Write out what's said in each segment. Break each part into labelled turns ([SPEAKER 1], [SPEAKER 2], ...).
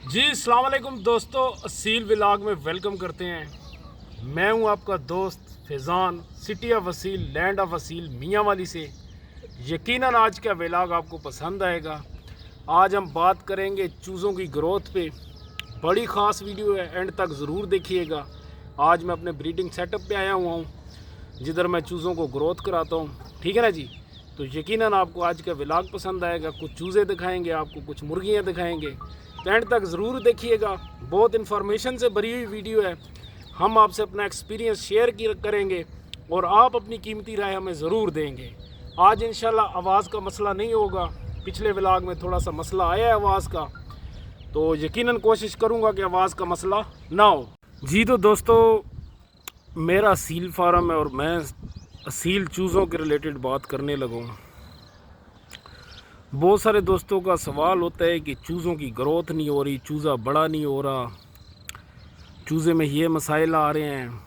[SPEAKER 1] जी अस्सलाम वालेकुम दोस्तों, असील व्लॉग में वेलकम करते हैं। मैं हूं आपका दोस्त Faizan, city of Aseel, land of Aseel, मियाँ वाली से। यकीनन आज का व्लॉग आपको पसंद आएगा। आज हम बात करेंगे चूज़ों की ग्रोथ पे। बड़ी ख़ास वीडियो है, एंड तक ज़रूर देखिएगा। आज मैं अपने ब्रीडिंग सेटअप पे आया हुआ हूँ, जिधर मैं चूज़ों को ग्रोथ कराता हूँ। ठीक है ना जी। तो यकीनन आपको आज का व्लॉग पसंद आएगा। कुछ चूज़े दिखाएंगे आपको, कुछ मुर्गियाँ दिखाएंगे। तो एंड तक ज़रूर देखिएगा, बहुत इन्फॉर्मेशन से भरी हुई वीडियो है। हम आपसे अपना एक्सपीरियंस शेयर करेंगे और आप अपनी कीमती राय हमें ज़रूर देंगे। आज इंशाल्लाह आवाज़ का मसला नहीं होगा। पिछले व्लॉग में थोड़ा सा मसला आया है आवाज़ का, तो यकीनन कोशिश करूँगा कि आवाज़ का मसला ना हो। जी तो दोस्तों, मेरा सील फार्म है और मैं असील चूज़ों के रिलेटेड बात करने लगा हूँ। बहुत सारे दोस्तों का सवाल होता है कि चूज़ों की ग्रोथ नहीं हो रही, चूज़ा बड़ा नहीं हो रहा, चूज़े में ये मसाइल आ रहे हैं,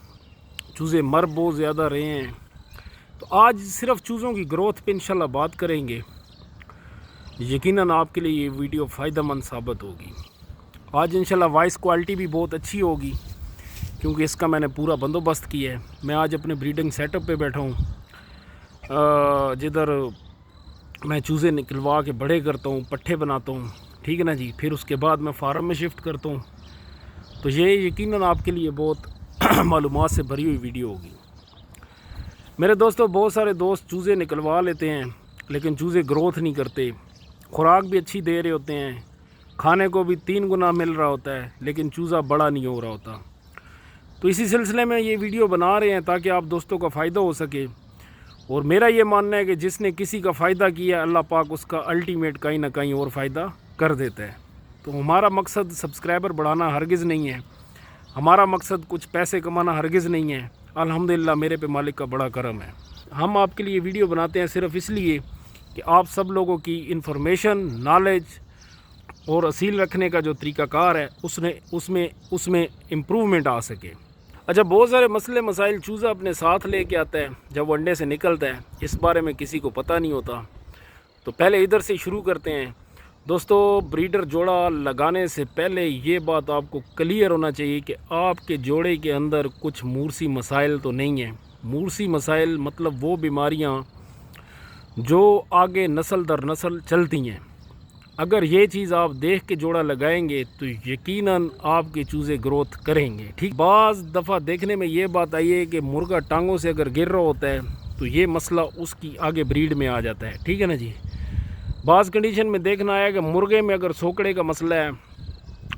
[SPEAKER 1] चूज़े मर बहुत ज़्यादा रहे हैं। तो आज सिर्फ चूज़ों की ग्रोथ पे इंशाल्लाह बात करेंगे। यकीनन आपके लिए ये वीडियो फ़ायदेमंद साबित होगी। आज इंशाल्लाह वॉइस क्वालिटी भी बहुत अच्छी होगी, क्योंकि इसका मैंने पूरा बंदोबस्त किया है। मैं आज अपने ब्रीडिंग सेटअप पे बैठा हूँ, जिधर मैं चूज़े निकलवा के बड़े करता हूँ, पट्ठे बनाता हूँ। ठीक है ना जी। फिर उसके बाद मैं फार्म में शिफ्ट करता हूँ। तो ये यकीनन आपके लिए बहुत मालूमात से भरी हुई वीडियो होगी। मेरे दोस्तों, बहुत सारे दोस्त चूज़े निकलवा लेते हैं, लेकिन चूज़े ग्रोथ नहीं करते। खुराक भी अच्छी दे रहे होते हैं, खाने को भी 3 गुना मिल रहा होता है, लेकिन चूज़ा बड़ा नहीं हो रहा होता। तो इसी सिलसिले में ये वीडियो बना रहे हैं ताकि आप दोस्तों का फ़ायदा हो सके। और मेरा ये मानना है कि जिसने किसी का फ़ायदा किया, अल्लाह पाक उसका अल्टीमेट कहीं ना कहीं और फ़ायदा कर देता है। तो हमारा मकसद सब्सक्राइबर बढ़ाना हरगिज़ नहीं है, हमारा मकसद कुछ पैसे कमाना हरगिज़ नहीं है। अल्हम्दुलिल्लाह मेरे पे मालिक का बड़ा करम है। हम आपके लिए वीडियो बनाते हैं सिर्फ इसलिए कि आप सब लोगों की इन्फॉर्मेशन, नॉलेज और असील रखने का जो तरीक़ाकार है उसमें इम्प्रूवमेंट आ सके। अच्छा, बहुत सारे मसले मसाइल चूज़ा अपने साथ लेके आता है जब वो अंडे से निकलता है। इस बारे में किसी को पता नहीं होता। तो पहले इधर से शुरू करते हैं। दोस्तों, ब्रीडर जोड़ा लगाने से पहले ये बात आपको क्लियर होना चाहिए कि आपके जोड़े के अंदर कुछ मूर्सी मसाइल तो नहीं है। मूर्सी मसाइल मतलब वो बीमारियां जो आगे नस्ल दर नस्ल चलती हैं। अगर ये चीज़ आप देख के जोड़ा लगाएंगे तो यकीनन आपके चूज़े ग्रोथ करेंगे। ठीक, बाज़ दफ़ा देखने में ये बात आई है कि मुर्गा टांगों से अगर गिर रहा होता है तो ये मसला उसकी आगे ब्रीड में आ जाता है। ठीक है ना जी। बाज़ कंडीशन में देखना आया कि मुर्गे में अगर सोकड़े का मसला है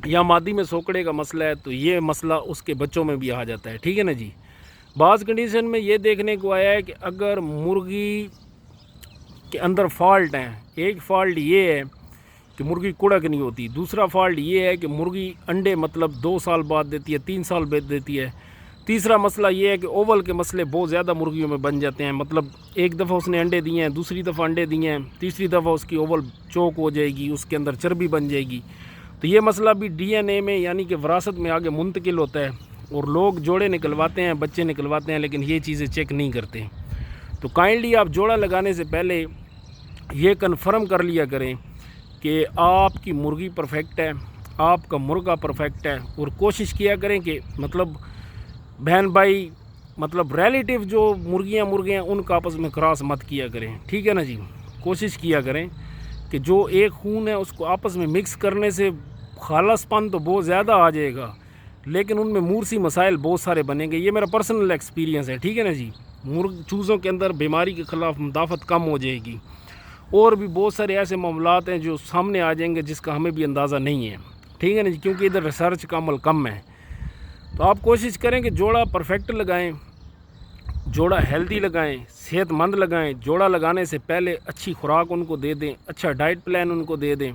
[SPEAKER 1] या मादी में सोकड़े का मसला है तो ये मसला उसके बच्चों में भी आ जाता है। ठीक है ना जी। बाज़ कंडीशन में ये देखने को आया है कि अगर मुर्गी के अंदर फॉल्ट हैं, एक फॉल्ट ये है कि मुर्गी कुड़क नहीं होती, दूसरा फॉल्ट ये है कि मुर्गी अंडे मतलब 2 साल बाद देती है, 3 साल बाद देती है, तीसरा मसला ये है कि ओवल के मसले बहुत ज़्यादा मुर्गियों में बन जाते हैं। मतलब एक दफ़ा उसने अंडे दिए हैं, दूसरी दफ़ा अंडे दिए हैं, तीसरी दफ़ा उसकी ओवल चौक हो जाएगी, उसके अंदर चर्बी बन जाएगी। तो ये मसला भी DNA में यानी कि विरासत में आगे मुंतकिल होता है। और लोग जोड़े निकलवाते हैं, बच्चे निकलवाते हैं, लेकिन ये चीज़ें चेक नहीं करते। तो काइंडली आप जोड़ा लगाने से पहले ये कन्फर्म कर लिया करें कि आपकी मुर्गी परफेक्ट है, आपका मुर्गा परफेक्ट है। और कोशिश किया करें कि मतलब बहन भाई, मतलब रिलेटिव जो मुर्गियाँ उनका आपस में क्रॉस मत किया करें। ठीक है ना जी। कोशिश किया करें कि जो एक खून है उसको आपस में मिक्स करने से खालसपन तो बहुत ज़्यादा आ जाएगा, लेकिन उनमें मूर्सी मसाइल बहुत सारे बनेंगे। ये मेरा पर्सनल एक्सपीरियंस है। ठीक है ना जी। चूज़ों के अंदर बीमारी के ख़िलाफ़ मुदाफ़त कम हो जाएगी। और भी बहुत सारे ऐसे मामलात हैं जो सामने आ जाएंगे जिसका हमें भी अंदाज़ा नहीं है। ठीक है ना जी, क्योंकि इधर रिसर्च का अमल कम है। तो आप कोशिश करें कि जोड़ा परफेक्ट लगाएं, जोड़ा हेल्दी लगाएं, सेहतमंद लगाएं। जोड़ा लगाने से पहले अच्छी खुराक उनको दे दें, अच्छा डाइट प्लान उनको दे दें,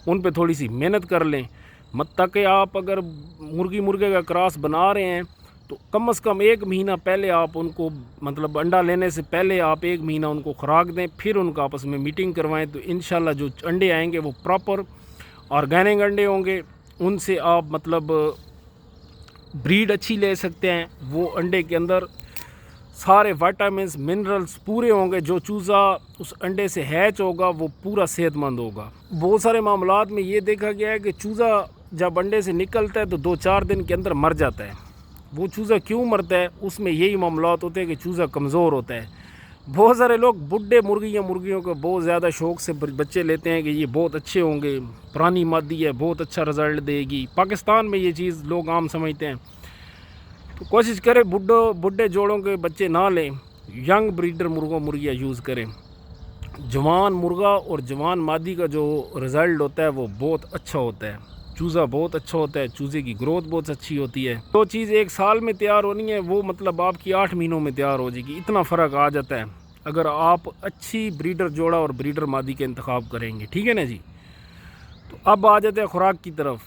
[SPEAKER 1] उन पे थोड़ी सी मेहनत कर लें। मत ताकि आप अगर मुर्गी मुर्गे का क्रॉस बना रहे हैं तो कम से कम 1 महीना पहले आप उनको, मतलब अंडा लेने से पहले आप 1 महीना उनको खुराक दें, फिर उनका आपस में मीटिंग करवाएं। तो इंशाल्लाह जो अंडे आएंगे वो प्रॉपर ऑर्गेनिक अंडे होंगे। उनसे आप मतलब ब्रीड अच्छी ले सकते हैं। वो अंडे के अंदर सारे विटामिन्स, मिनरल्स पूरे होंगे। जो चूज़ा उस अंडे से हैच होगा वो पूरा सेहतमंद होगा। बहुत सारे मामलात में ये देखा गया है कि चूज़ा जब अंडे से निकलता है तो 2-4 दिन के अंदर मर जाता है। वो चूज़ा क्यों मरता है, उसमें यही मामलात होते हैं कि चूज़ा कमज़ोर होता है। बहुत सारे लोग बुढ़े मुर्गियों को बहुत ज़्यादा शौक़ से बच्चे लेते हैं कि ये बहुत अच्छे होंगे, पुरानी मादी है, बहुत अच्छा रिज़ल्ट देगी। पाकिस्तान में ये चीज़ लोग आम समझते हैं। तो कोशिश करें बुढ़े जोड़ों के बच्चे ना लें, यंग ब्रीडर मुर्गियाँ यूज़ करें। जवान मुर्गा और जवान मादी का जो रिज़ल्ट होता है वो बहुत अच्छा होता है। चूज़ा बहुत अच्छा होता है, चूज़े की ग्रोथ बहुत अच्छी होती है। जो चीज़ 1 साल में तैयार होनी है वो मतलब आपकी 8 महीनों में तैयार हो जाएगी। इतना फ़र्क आ जाता है अगर आप अच्छी ब्रीडर जोड़ा और ब्रीडर मादी का इंतखाब करेंगे। ठीक है ना जी। तो अब आ जाते हैं खुराक की तरफ।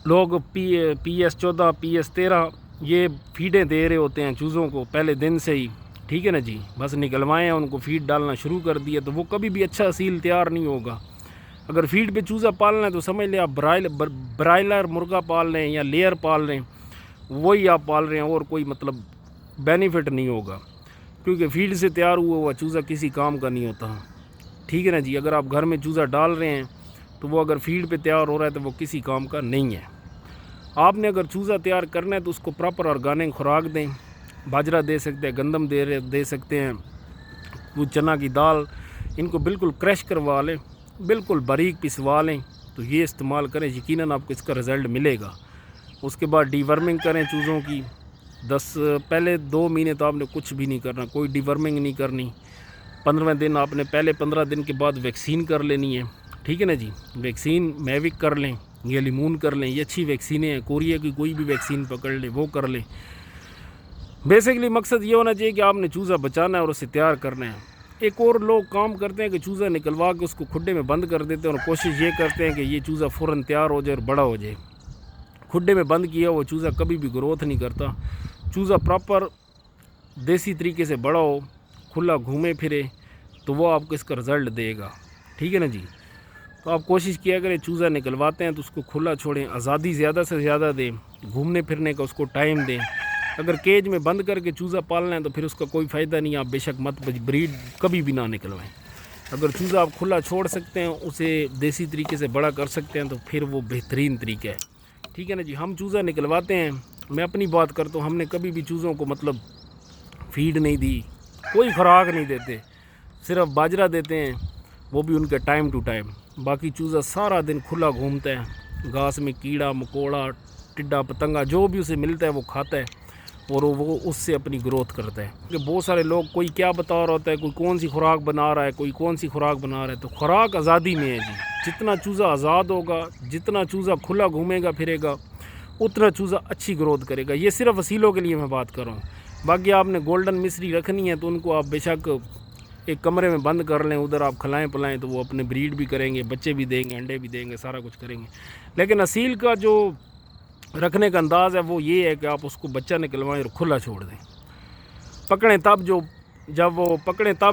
[SPEAKER 1] लोग PS14 PS13 ये फीडें दे रहे होते हैं चूज़ों को पहले दिन से ही। ठीक है ना जी। बस निकलवाएं, उनको फीड डालना शुरू कर दिया तो वो कभी भी अच्छा असील तैयार नहीं होगा। अगर फीड पे चूज़ा पालना है तो समझ लें आप ब्रायलर मुर्गा पाल रहे हैं या लेयर पाल रहे हैं, वही आप पाल रहे हैं और कोई मतलब बेनिफिट नहीं होगा, क्योंकि फीड से तैयार हुआ चूज़ा किसी काम का नहीं होता। ठीक है ना जी। अगर आप घर में चूज़ा डाल रहे हैं तो वो अगर फीड पे तैयार हो रहा है तो वो किसी काम का नहीं है। आपने अगर चूज़ा तैयार करना है तो उसको प्रॉपर ऑर्गेनिक खुराक दें। बाजरा दे सकते हैं, गंदम दे सकते हैं, कुछ चना की दाल, इनको बिल्कुल क्रश करवा लें, बिल्कुल बारीक पिसवा लें तो ये इस्तेमाल करें, यकीनन आपको इसका रिज़ल्ट मिलेगा। उसके बाद डीवर्मिंग करें चूज़ों की। पहले 2 महीने तो आपने कुछ भी नहीं करना, कोई डीवर्मिंग नहीं करनी। 15वें दिन आपने पहले 15 दिन के बाद वैक्सीन कर लेनी है। ठीक है ना जी। वैक्सीन मैविक कर लें या लिमून कर लें, ये अच्छी वैक्सीनें हैं। कोरिया की कोई भी वैक्सीन पकड़ लें, वो कर लें। बेसिकली मकसद ये होना चाहिए कि आपने चूज़ा बचाना है और उसे तैयार करना है। एक और लोग काम करते हैं कि चूज़ा निकलवा के उसको खुड्डे में बंद कर देते हैं और कोशिश ये करते हैं कि ये चूज़ा फ़ौरन तैयार हो जाए और बड़ा हो जाए। खुड्डे में बंद किया वो चूज़ा कभी भी ग्रोथ नहीं करता। चूज़ा प्रॉपर देसी तरीके से बड़ा हो, खुला घूमे फिरे, तो वो आपको इसका रिज़ल्ट देगा। ठीक है ना जी। तो आप कोशिश किया करें, चूज़ा निकलवाते हैं तो उसको खुला छोड़ें, आज़ादी ज़्यादा से ज़्यादा दें, घूमने फिरने का उसको टाइम दें। अगर केज में बंद करके चूज़ा पालना है तो फिर उसका कोई फ़ायदा नहीं। आप बेशक मत ब्रीड कभी भी ना निकलवाएं। अगर चूज़ा आप खुला छोड़ सकते हैं, उसे देसी तरीके से बड़ा कर सकते हैं तो फिर वो बेहतरीन तरीका है। ठीक है ना जी। हम चूज़ा निकलवाते हैं, मैं अपनी बात करता हूँ, हमने कभी भी चूज़ों को मतलब फीड नहीं दी, कोई खुराक नहीं देते, सिर्फ बाजरा देते हैं, वो भी उनके टाइम टू टाइम। बाकी चूज़ा सारा दिन खुला घूमता है, घास में कीड़ा मकोड़ा टिड्डा पतंगा जो भी उसे मिलता है वो खाता है और वो उससे अपनी ग्रोथ करता है। कि बहुत सारे लोग कोई क्या बता रहा होता है, कोई कौन सी खुराक बना रहा है, कोई कौन सी खुराक बना रहा है। तो खुराक आज़ादी में है जी। जितना चूज़ा आज़ाद होगा, जितना चूज़ा खुला घूमेगा फिरेगा, उतना चूज़ा अच्छी ग्रोथ करेगा। ये सिर्फ वसीलों के लिए मैं बात कर रहा हूँ। बाकी आपने गोल्डन मिस्री रखनी है तो उनको आप बेशक एक कमरे में बंद कर लें, उधर आप खिलाएँ पिलाएँ तो वो अपने ब्रीड भी करेंगे, बच्चे भी देंगे, अंडे भी देंगे, सारा कुछ करेंगे। लेकिन असील का जो रखने का अंदाज़ है वो ये है कि आप उसको बच्चा निकलवाएं और खुला छोड़ दें। पकड़ें तब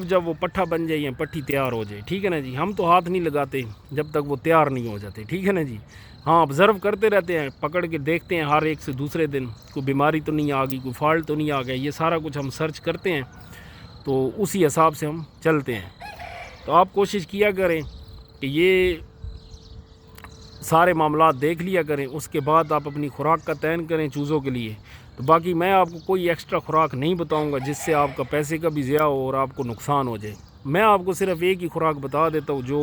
[SPEAKER 1] जब वो पट्ठा बन जाए या पट्टी तैयार हो जाए। ठीक है ना जी। हम तो हाथ नहीं लगाते जब तक वो तैयार नहीं हो जाते। ठीक है ना जी। हाँ, ऑब्ज़र्व करते रहते हैं, पकड़ के देखते हैं हर एक से दूसरे दिन कोई बीमारी तो नहीं आ गई, कोई फॉल्ट तो नहीं आ गया, ये सारा कुछ हम सर्च करते हैं, तो उसी हिसाब से हम चलते हैं। तो आप कोशिश किया करें कि ये सारे मामलात देख लिया करें, उसके बाद आप अपनी खुराक का तयन करें चूज़ों के लिए। तो बाकी मैं आपको कोई एक्स्ट्रा खुराक नहीं बताऊंगा जिससे आपका पैसे का भी ज़िया हो और आपको नुकसान हो जाए। मैं आपको सिर्फ एक ही खुराक बता देता हूँ जो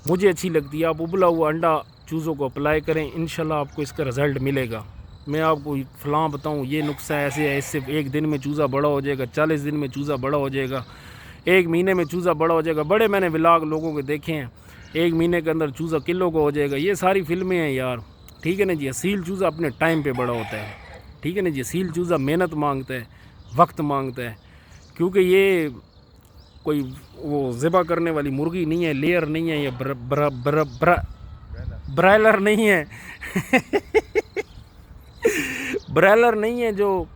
[SPEAKER 1] मुझे अच्छी लगती है। आप उबला हुआ अंडा चूज़ों को अप्लाई करें, इंशाल्लाह आपको इसका रिज़ल्ट मिलेगा। मैं आपको फ़लाँ बताऊँ ये नुस्खा ऐसे है, इससे 1 दिन में चूज़ा बड़ा हो जाएगा, 40 दिन में चूज़ा बड़ा हो जाएगा, 1 महीने में चूज़ा बड़ा हो जाएगा। बड़े मैंने व्लॉग लोगों के देखे हैं, 1 महीने के अंदर चूज़ा किलो का हो जाएगा। ये सारी फिल्में हैं यार। ठीक है ना जी। असील चूज़ा अपने टाइम पे बड़ा होता है। ठीक है ना जी। असील चूज़ा मेहनत मांगता है, वक्त मांगता है, क्योंकि ये कोई वो ज़िबा करने वाली मुर्गी नहीं है, लेयर नहीं है, या ब्रायलर नहीं है ब्रायलर नहीं है जो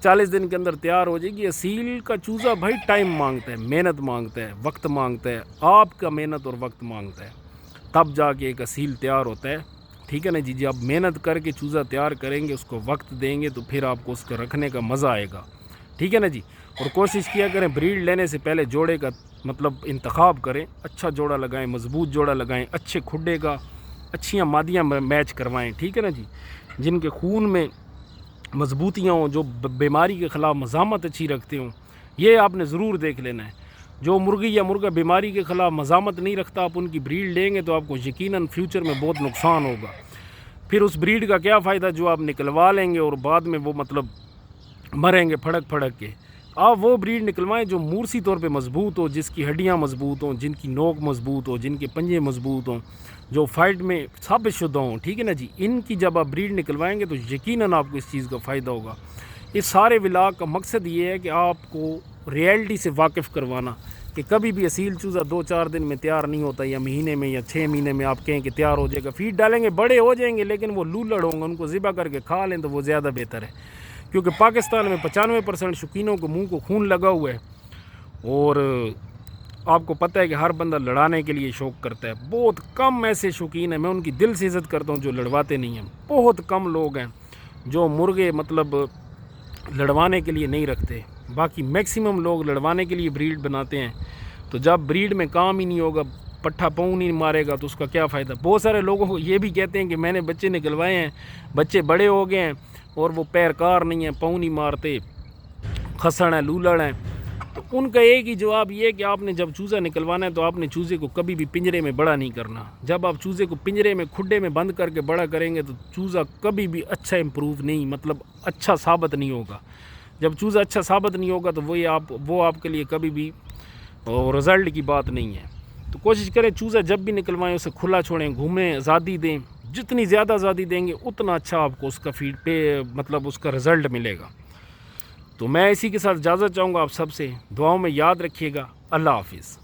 [SPEAKER 1] 40 दिन के अंदर तैयार हो जाएगी। असील का चूज़ा भाई टाइम मांगता है, मेहनत मांगता है, वक्त मांगता है, आपका मेहनत और वक्त मांगता है, तब जाके एक असील तैयार होता है। ठीक है ना जी। जब आप मेहनत करके चूज़ा तैयार करेंगे, उसको वक्त देंगे, तो फिर आपको उसको रखने का मज़ा आएगा। ठीक है ना जी। और कोशिश किया करें ब्रीड लेने से पहले जोड़े का मतलब इंतखाब करें, अच्छा जोड़ा लगाएं, मजबूत जोड़ा लगाएं, अच्छे खुड्डे का, اچھیاں مادیاں میچ کروائیں، ٹھیک ہے نا جی، جن کے خون میں مضبوطیاں ہوں، جو بیماری کے خلاف مزاحمت اچھی رکھتے ہوں، یہ آپ نے ضرور دیکھ لینا ہے۔ جو مرغی یا مرغا بیماری کے خلاف مزاحمت نہیں رکھتا، آپ ان کی بریڈ لیں گے تو آپ کو یقیناً فیوچر میں بہت نقصان ہوگا۔ پھر اس بریڈ کا کیا فائدہ جو آپ نکلوا لیں گے اور بعد میں وہ مطلب مریں گے پھڑک پھڑک کے۔ آپ وہ بریڈ نکلوائیں جو مورسی طور پہ مضبوط ہو، جس کی ہڈیاں مضبوط ہوں، جن کی نوک مضبوط ہو، جن کے پنجے مضبوط ہوں، جو فائٹ میں ثابت شدہ ہوں، ٹھیک ہے نا جی۔ ان کی جب آپ بریڈ نکلوائیں گے تو یقیناً آپ کو اس چیز کا فائدہ ہوگا۔ اس سارے ولاگ کا مقصد یہ ہے کہ آپ کو ریئلٹی سے واقف کروانا، کہ کبھی بھی اصیل چوزہ 2-4 دن میں تیار نہیں ہوتا، یا مہینے میں یا 6 مہینے میں آپ کہیں کہ تیار ہو جائے گا۔ فیڈ ڈالیں گے بڑے ہو جائیں گے، لیکن وہ لولڑ ہوں گے، ان کو ذبح کر کے کھا لیں تو وہ زیادہ بہتر ہے، کیونکہ پاکستان میں 95% شوقینوں کو منہ کو خون لگا ہوا ہے، اور آپ کو پتہ ہے کہ ہر بندہ لڑانے کے لیے شوق کرتا ہے۔ بہت کم ایسے شوقین ہیں، میں ان کی دل سے عزت کرتا ہوں، جو لڑواتے نہیں ہیں۔ بہت کم لوگ ہیں جو مرغے مطلب لڑوانے کے لیے نہیں رکھتے، باقی میکسیمم لوگ لڑوانے کے لیے بریڈ بناتے ہیں۔ تو جب بریڈ میں کام ہی نہیں ہوگا، پٹھا پاؤں نہیں مارے گا، تو اس کا کیا فائدہ۔ بہت سارے لوگوں کو یہ بھی کہتے ہیں کہ میں نے بچے نکلوائے ہیں، بچے بڑے ہو گئے ہیں اور وہ پیرکار نہیں ہیں، پاؤں نہیں مارتے، خسن ہیں، لولڑ ہیں۔ تو ان کا ایک ہی جواب یہ ہے کہ آپ نے جب چوزہ نکلوانا ہے تو آپ نے چوزے کو کبھی بھی پنجرے میں بڑا نہیں کرنا۔ جب آپ چوزے کو پنجرے میں کھڈے میں بند کر کے بڑا کریں گے تو چوزہ کبھی بھی اچھا امپروو نہیں، مطلب اچھا ثابت نہیں ہوگا۔ جب چوزہ اچھا ثابت نہیں ہوگا تو وہ آپ کے لیے کبھی بھی رزلٹ کی بات نہیں ہے۔ تو کوشش کریں چوزہ جب بھی نکلوائیں اسے کھلا چھوڑیں، گھومیں، آزادی دیں۔ جتنی زیادہ آزادی دیں گے اتنا اچھا آپ کو اس کا فیڈ پہ مطلب اس کا رزلٹ ملے گا۔ تو میں اسی کے ساتھ اجازت چاہوں گا آپ سب سے، دعاؤں میں یاد رکھیے گا۔ اللہ حافظ۔